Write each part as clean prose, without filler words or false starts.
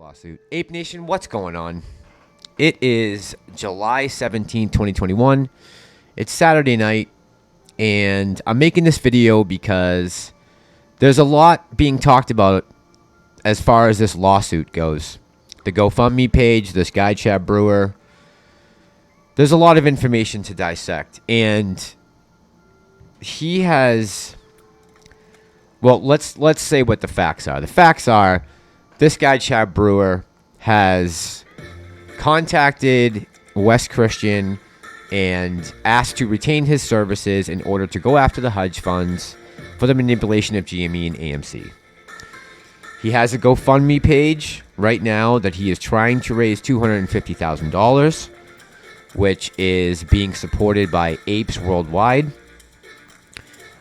lawsuit. Ape Nation, what's going on? It is July 17, 2021. It's Saturday night, and I'm making this video because there's a lot being talked about as far as this lawsuit goes. The GoFundMe page, this guy, Chad Brewer. There's a lot of information to dissect, and he has... Well, let's say what the facts are. The facts are this guy, Chad Brewer, has contacted Wes Christian and asked to retain his services in order to go after the hedge funds for the manipulation of GME and AMC. He has a GoFundMe page right now that he is trying to raise $250,000, which is being supported by APES worldwide.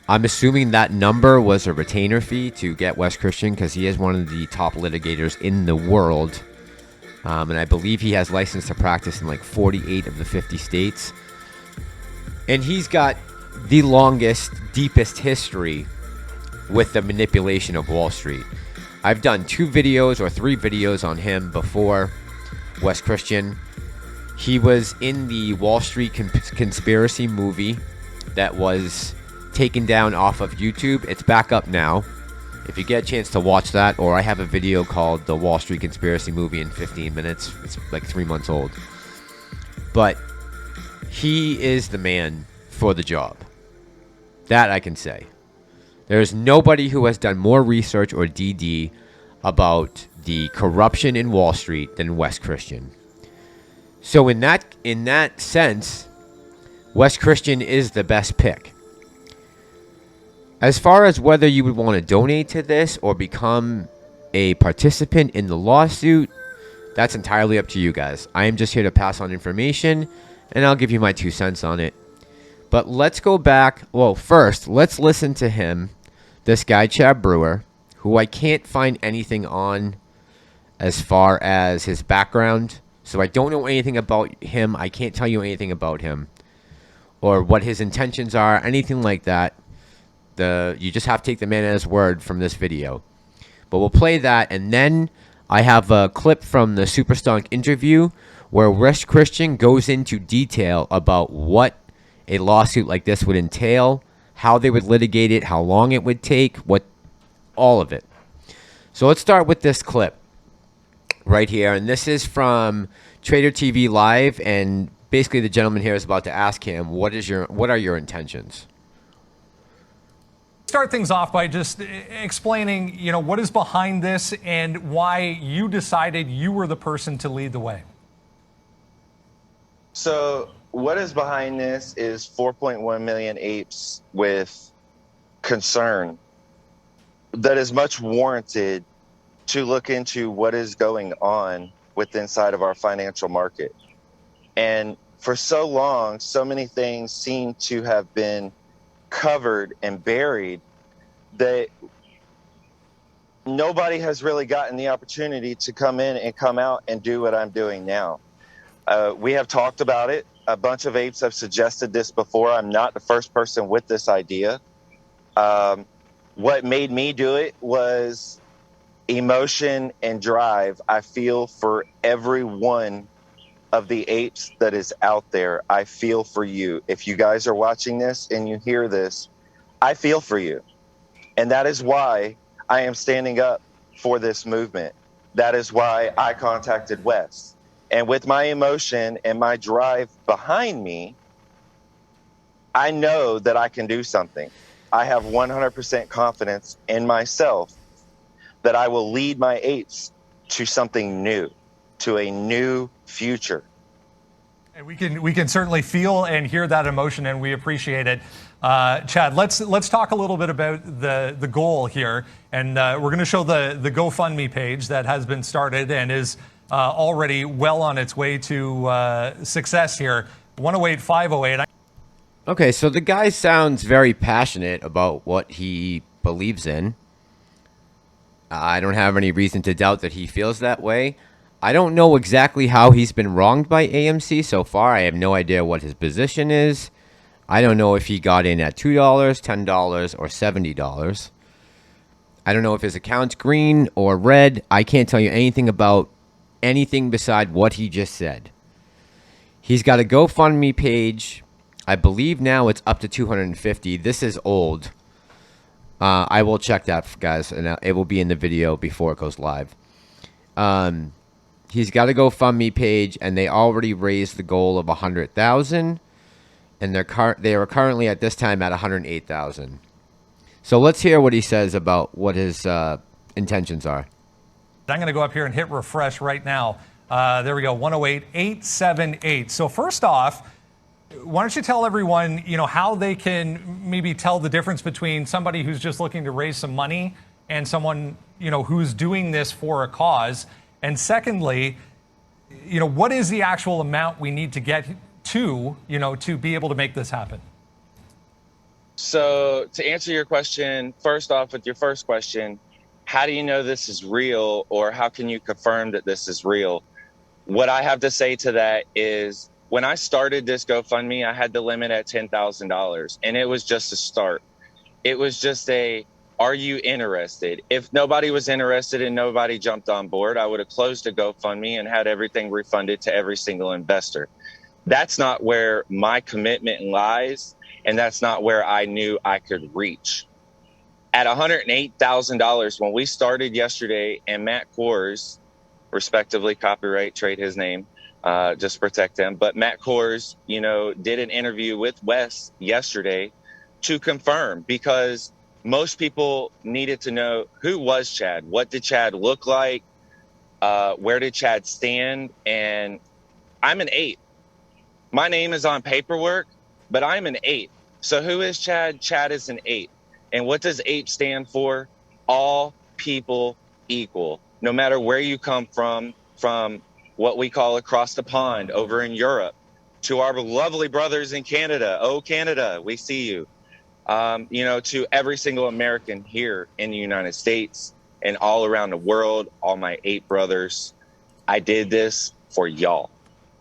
I'm assuming that number was a retainer fee to get Wes Christian because he is one of the top litigators in the world. And I believe he has license to practice in like 48 of the 50 states. And he's got the longest, deepest history with the manipulation of Wall Street. I've done 2 videos or 3 videos on him before Wes Christian. He was in the Wall Street conspiracy movie that was taken down off of YouTube. It's back up now. If you get a chance to watch that, or I have a video called The Wall Street Conspiracy Movie in 15 minutes. It's like 3 months old. But he is the man for the job. That I can say. There's nobody who has done more research or DD about the corruption in Wall Street than Wes Christian. So in that sense, Wes Christian is the best pick. As far as whether you would want to donate to this or become a participant in the lawsuit, that's entirely up to you guys. I am just here to pass on information, and I'll give you my 2 cents on it. But let's go back. Well, first, let's listen to him, this guy, Chad Brewer, who I can't find anything on as far as his background. So I don't know anything about him. I can't tell you anything about him or what his intentions are, anything like that. You just have to take the man at his word from this video. But we'll play that, and then I have a clip from the SUPERSTONKS interview where Wes Christian goes into detail about what a lawsuit like this would entail, how they would litigate it, how long it would take, all of it. So let's start with this clip right here, and this is from Trader TV Live, and basically the gentleman here is about to ask him, what are your intentions? Start things off by just explaining, what is behind this and why you decided you were the person to lead the way. So what is behind this is 4.1 million apes with concern that is much warranted to look into what is going on inside of our financial market. And for so long, so many things seem to have been covered and buried that nobody has really gotten the opportunity to come in and come out and do what I'm doing now. We have talked about it. A bunch of apes have suggested this before. I'm not the first person with this idea. What made me do it was emotion and drive. I feel for every one of the apes that is out there. I feel for you. If you guys are watching this and you hear this, I feel for you. And that is why I am standing up for this movement. That is why I contacted Wes. And with my emotion and my drive behind me, I know that I can do something. I have 100% confidence in myself that I will lead my apes to something new, to a new future. And we can certainly feel and hear that emotion, and we appreciate it. Chad, let's talk a little bit about the goal here, and we're going to show the GoFundMe page that has been started and is already well on its way to success here. 108-508. Okay, so the guy sounds very passionate about what he believes in. I don't have any reason to doubt that he feels that way. I don't know exactly how he's been wronged by AMC so far. I have no idea what his position is. I don't know if he got in at $2, $10, or $70. I don't know if his account's green or red. I can't tell you anything about anything beside what he just said. He's got a GoFundMe page. I believe now it's up to 250. This is old. I will check that, guys, and it will be in the video before it goes live. He's got a GoFundMe page, and they already raised the goal of 100,000, and they are currently at this time at 108,000. So let's hear what he says about what his intentions are. I'm going to go up here and hit refresh right now. There we go, 108,878. So first off, why don't you tell everyone, you know, how they can maybe tell the difference between somebody who's just looking to raise some money and someone, you know, who's doing this for a cause. And secondly, you know, what is the actual amount we need to get to, you know, to be able to make this happen? So to answer your question, first off, with your first question, how do you know this is real, or how can you confirm that this is real? What I have to say to that is, when I started this GoFundMe, I had the limit at $10,000, and it was just a start. It was just are you interested? If nobody was interested and nobody jumped on board, I would have closed the GoFundMe and had everything refunded to every single investor. That's not where my commitment lies, and that's not where I knew I could reach. At $108,000, when we started yesterday, and Matt Kohrs, respectively, copyright, trade his name, just protect them. But Matt Kohrs, you know, did an interview with Wes yesterday to confirm, because most people needed to know, who was Chad? What did Chad look like? Where did Chad stand? And I'm an 8. My name is on paperwork, but I'm an 8. So who is Chad? Chad is an 8. And what does 8 stand for? All people equal. No matter where you come from what we call across the pond over in Europe, to our lovely brothers in Canada. Oh, Canada, we see you. You know, to every single American here in the United States and all around the world, all my 8 brothers, I did this for y'all.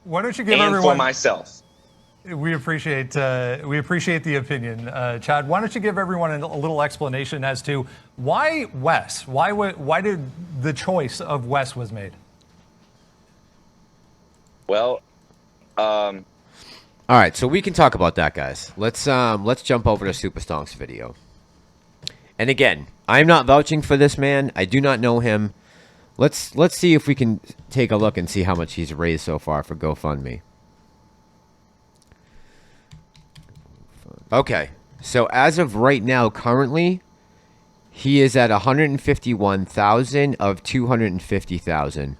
Why don't you give and everyone... for myself. We appreciate the opinion. Chad, why don't you give everyone a little explanation as to why Wes? Why did the choice of Wes was made? Well, all right, so we can talk about that, guys. Let's jump over to SUPERSTONKS video. And again, I'm not vouching for this man. I do not know him. Let's see if we can take a look and see how much he's raised so far for GoFundMe. Okay, so as of right now, currently, he is at 151,000 of 250,000.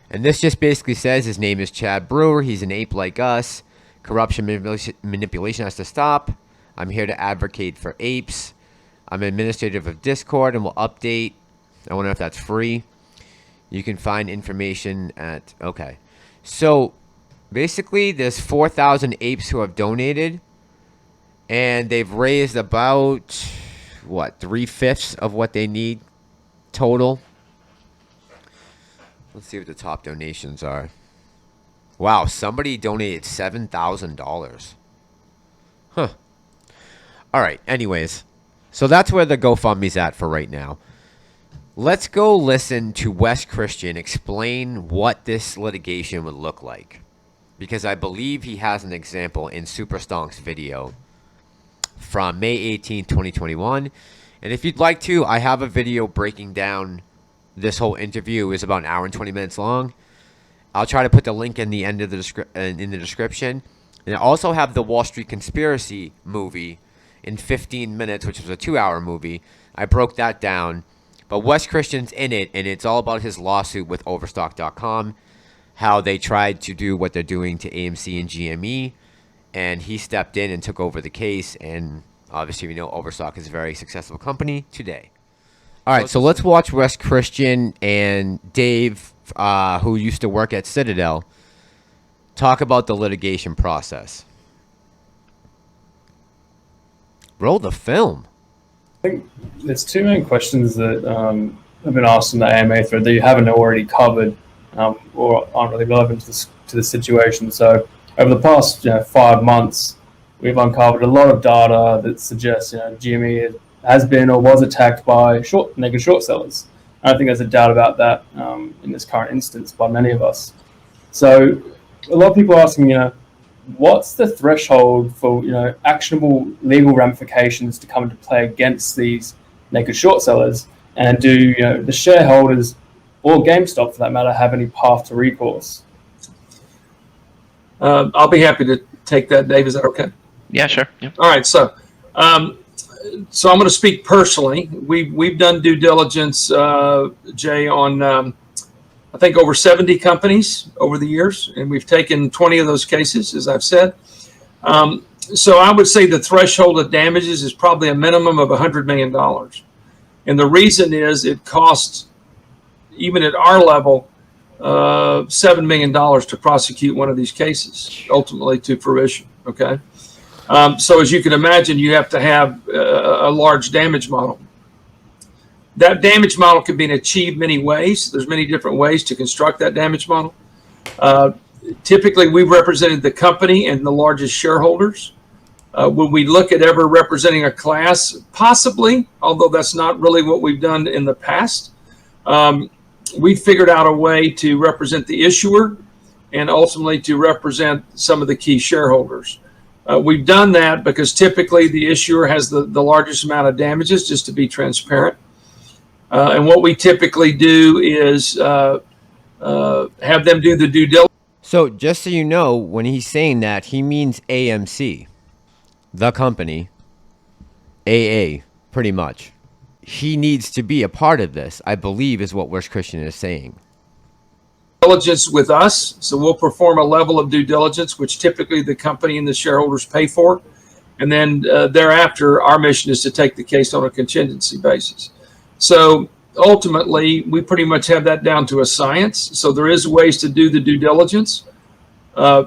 And this just basically says his name is Chad Brewer. He's an ape like us. Corruption manipulation has to stop. I'm here to advocate for apes. I'm administrative of Discord and will update. I wonder if that's free. You can find information at... Okay. So, basically, there's 4,000 apes who have donated. And they've raised about, what, 3/5 of what they need total. Let's see what the top donations are. Wow, somebody donated $7,000. Huh. All right, anyways. So that's where the GoFundMe's at for right now. Let's go listen to Wes Christian explain what this litigation would look like. Because I believe he has an example in SUPERSTONKS video from May 18, 2021. And if you'd like to, I have a video breaking down this whole interview. It's about an hour and 20 minutes long. I'll try to put the link in the end of the in the description. And I also have the Wall Street Conspiracy movie in 15 minutes, which was a 2-hour movie. I broke that down. But Wes Christian's in it, and it's all about his lawsuit with Overstock.com, how they tried to do what they're doing to AMC and GME. And he stepped in and took over the case. And obviously, we know Overstock is a very successful company today. All right, so let's watch Wes Christian and Dave, who used to work at Citadel, talk about the litigation process. Roll the film. I think there's 2 main questions that have been asked in the AMA thread that you haven't already covered or aren't really relevant to the situation. So over the past 5 months, we've uncovered a lot of data that suggests GME has been or was attacked by naked short sellers. I don't think there's a doubt about that in this current instance by many of us. So a lot of people are asking, what's the threshold for, actionable legal ramifications to come into play against these naked short sellers? And do, the shareholders or GameStop, for that matter, have any path to recourse? I'll be happy to take that, Dave. Is that okay? Yeah, sure. Yeah. All right. So I'm going to speak personally. We've done due diligence, Jay, on I think over 70 companies over the years, and we've taken 20 of those cases, as I've said. So I would say the threshold of damages is probably a minimum of $100 million. And the reason is it costs, even at our level, $7 million to prosecute one of these cases, ultimately to fruition. Okay. So as you can imagine, you have to have a large damage model. That damage model can be achieved many ways. There's many different ways to construct that damage model. Typically, we've represented the company and the largest shareholders. When we look at ever representing a class, possibly, although that's not really what we've done in the past, we figured out a way to represent the issuer and ultimately to represent some of the key shareholders. We've done that because typically the issuer has the largest amount of damages, just to be transparent. And what we typically do is have them do the due diligence. So just so you know, when he's saying that, he means AMC, the company, AA, pretty much. He needs to be a part of this, I believe, is what Wes Christian is saying. Diligence with us, so we'll perform a level of due diligence, which typically the company and the shareholders pay for. And then thereafter, our mission is to take the case on a contingency basis. So ultimately, we pretty much have that down to a science. So there is ways to do the due diligence.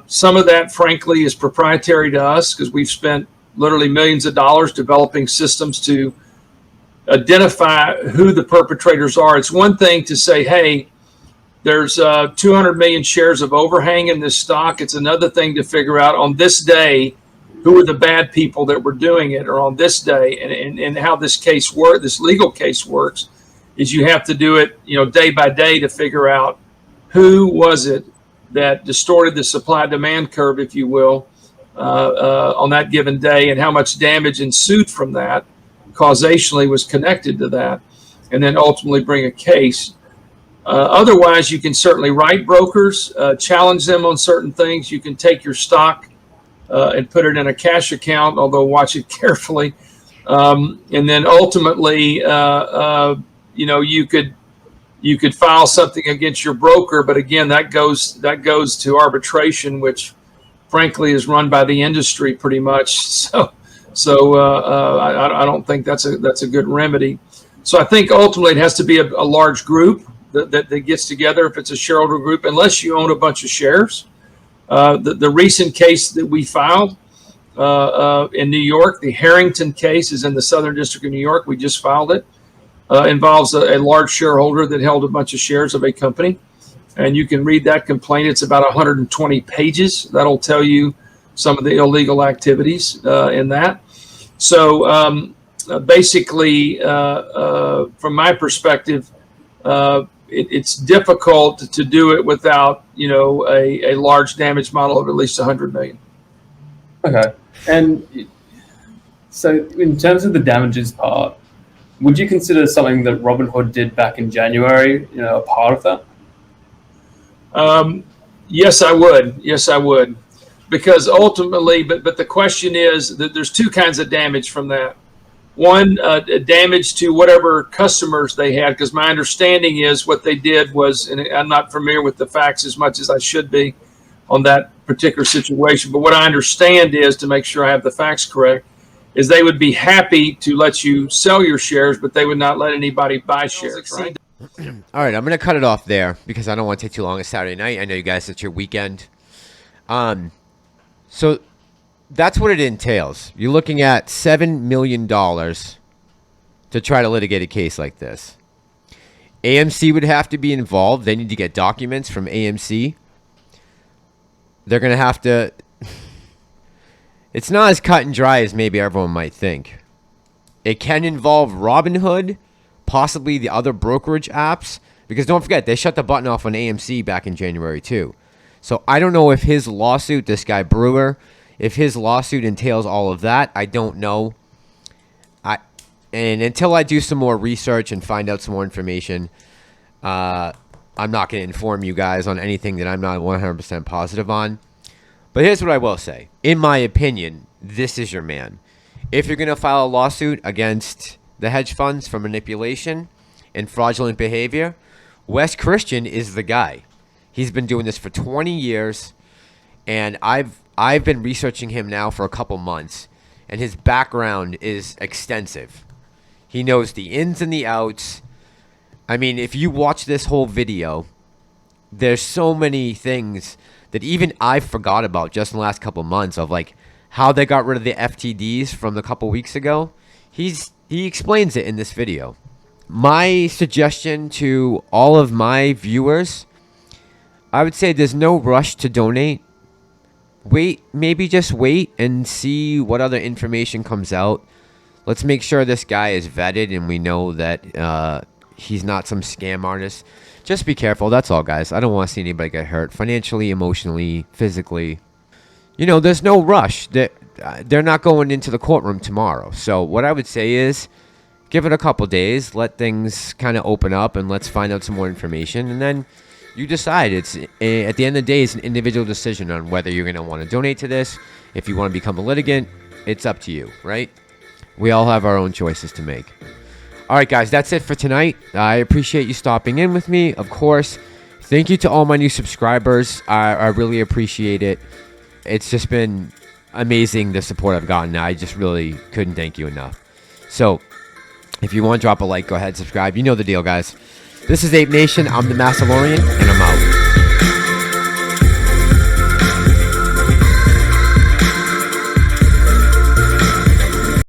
Some of that, frankly, is proprietary to us because we've spent literally millions of dollars developing systems to identify who the perpetrators are. It's one thing to say, hey, there's 200 million shares of overhang in this stock. It's another thing to figure out on this day who are the bad people that were doing it, or on this day, and how this case works, this legal case works, is you have to do it, day by day to figure out who was it that distorted the supply-demand curve, if you will, on that given day, and how much damage ensued from that, causationally was connected to that, and then ultimately bring a case. Otherwise, you can certainly write brokers, challenge them on certain things. You can take your stock and put it in a cash account, although watch it carefully. And then ultimately, you could file something against your broker, but again, that goes to arbitration, which frankly is run by the industry pretty much. So I don't think that's a good remedy. So I think ultimately it has to be a large group that gets together if it's a shareholder group, unless you own a bunch of shares. The recent case that we filed in New York, the Harrington case, is in the Southern District of New York. We just filed it. Involves a large shareholder that held a bunch of shares of a company. And you can read that complaint. It's about 120 pages. That'll tell you some of the illegal activities in that. So basically, from my perspective, it's difficult to do it without, a large damage model of at least 100 million. Okay. And so in terms of the damages part, would you consider something that Robinhood did back in January, a part of that? Yes, I would. Yes, I would. Because ultimately, but the question is that there's two kinds of damage from that. One, damage to whatever customers they had, because my understanding is what they did was, and I'm not familiar with the facts as much as I should be on that particular situation, but what I understand is, to make sure I have the facts correct, is they would be happy to let you sell your shares, but they would not let anybody buy shares, right? All right, I'm going to cut it off there because I don't want to take too long. It's Saturday night. I know you guys, it's your weekend. So that's what it entails. You're looking at $7 million to try to litigate a case like this. AMC would have to be involved. They need to get documents from AMC. They're going to have to... It's not as cut and dry as maybe everyone might think. It can involve Robinhood, possibly the other brokerage apps, because don't forget, they shut the button off on AMC back in January too. So I don't know if his lawsuit, this guy Brewer, if his lawsuit entails all of that. I don't know. And until I do some more research and find out some more information, I'm not going to inform you guys on anything that I'm not 100% positive on. But here's what I will say. In my opinion, this is your man. If you're going to file a lawsuit against the hedge funds for manipulation and fraudulent behavior, Wes Christian is the guy. He's been doing this for 20 years, and I've been researching him now for a couple months, and his background is extensive. He knows the ins and the outs. I mean, if you watch this whole video, there's so many things that even I forgot about just in the last couple months, of like how they got rid of the FTDs from a couple weeks ago. He explains it in this video. My suggestion to all of my viewers, I would say there's no rush to donate. Maybe just wait and see what other information comes out. Let's make sure this guy is vetted and we know that he's not some scam artist. Just be careful. That's all, guys. I don't want to see anybody get hurt financially, emotionally, physically. You know, there's no rush. They're not going into the courtroom tomorrow. So what I would say is give it a couple days. Let things kind of open up and let's find out some more information. And then you decide. It's at the end of the day, it's an individual decision on whether you're going to want to donate to this. If you want to become a litigant, it's up to you, right? We all have our own choices to make. All right, guys, that's it for tonight. I appreciate you stopping in with me. Of course, thank you to all my new subscribers. I really appreciate it. It's just been amazing, the support I've gotten. I just really couldn't thank you enough. So if you want to drop a like, go ahead and subscribe. You know the deal, guys. This is Ape Nation. I'm the Massalorian, and I'm out.